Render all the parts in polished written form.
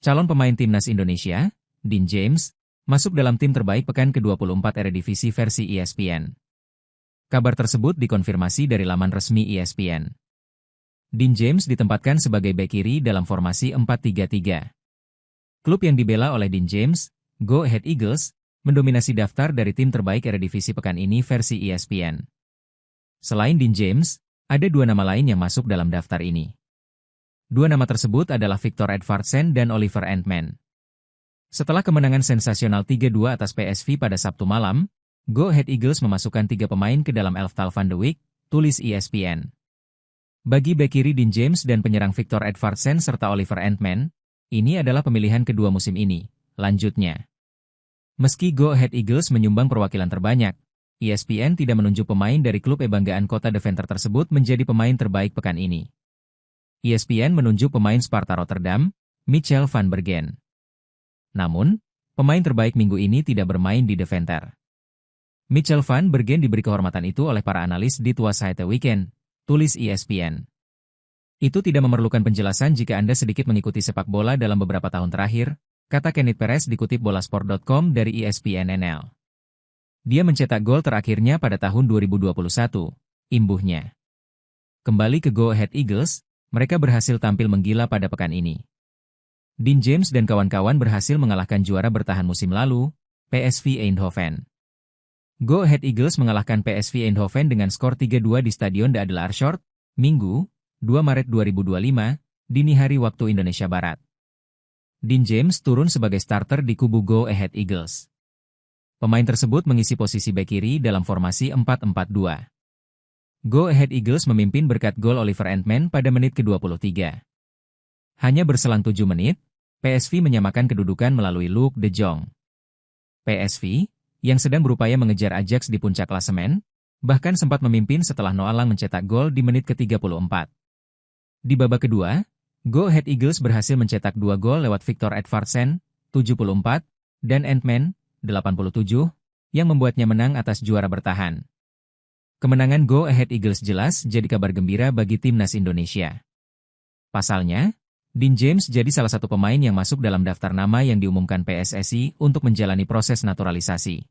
Calon pemain timnas Indonesia, Dean James, masuk dalam tim terbaik pekan ke-24 Eredivisie versi ESPN. Kabar tersebut dikonfirmasi dari laman resmi ESPN. Dean James ditempatkan sebagai bek kiri dalam formasi 4-3-3. Klub yang dibela oleh Dean James, Go Ahead Eagles, mendominasi daftar dari tim terbaik Eredivisie pekan ini versi ESPN. Selain Dean James, ada dua nama lain yang masuk dalam daftar ini. Dua nama tersebut adalah Victor Edvardsen dan Oliver Antman. Setelah kemenangan sensasional 3-2 atas PSV pada Sabtu malam, Go Ahead Eagles memasukkan 3 pemain ke dalam Elftal van de Beek, tulis ESPN. Bagi bek kiri Dean James dan penyerang Victor Edvardsen serta Oliver Antman, ini adalah pemilihan kedua musim ini, lanjutnya. Meski Go Ahead Eagles menyumbang perwakilan terbanyak, ESPN tidak menunjuk pemain dari klub kebanggaan kota Deventer tersebut menjadi pemain terbaik pekan ini. ESPN menunjuk pemain Sparta Rotterdam, Michel van Bergen. Namun, pemain terbaik minggu ini tidak bermain di Deventer. Michel van Bergen diberi kehormatan itu oleh para analis di Tuasite Weekend, tulis ESPN. Itu tidak memerlukan penjelasan jika Anda sedikit mengikuti sepak bola dalam beberapa tahun terakhir, kata Kenneth Perez dikutip bolasport.com dari ESPN NL. Dia mencetak gol terakhirnya pada tahun 2021, imbuhnya. Kembali ke Go Ahead Eagles, mereka berhasil tampil menggila pada pekan ini. Dean James dan kawan-kawan berhasil mengalahkan juara bertahan musim lalu, PSV Eindhoven. Go Ahead Eagles mengalahkan PSV Eindhoven dengan skor 3-2 di Stadion De Adelaarshort, Minggu, 2 Maret 2025, dini hari waktu Indonesia Barat. Dean James turun sebagai starter di kubu Go Ahead Eagles. Pemain tersebut mengisi posisi bek kiri dalam formasi 4-4-2. Go Ahead Eagles memimpin berkat gol Oliver Antman pada menit ke-23. Hanya berselang 7 menit, PSV menyamakan kedudukan melalui Luuk de Jong. PSV, yang sedang berupaya mengejar Ajax di puncak klasemen, bahkan sempat memimpin setelah Noah Lang mencetak gol di menit ke-34. Di babak kedua, Go Ahead Eagles berhasil mencetak 2 gol lewat Victor Edvardsen, 74, dan Antman, 87, yang membuatnya menang atas juara bertahan. Kemenangan Go Ahead Eagles jelas jadi kabar gembira bagi timnas Indonesia. Pasalnya, Dean James jadi salah satu pemain yang masuk dalam daftar nama yang diumumkan PSSI untuk menjalani proses naturalisasi.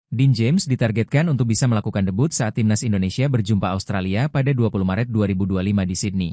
Dean James ditargetkan untuk bisa melakukan debut saat timnas Indonesia berjumpa Australia pada 20 Maret 2025 di Sydney.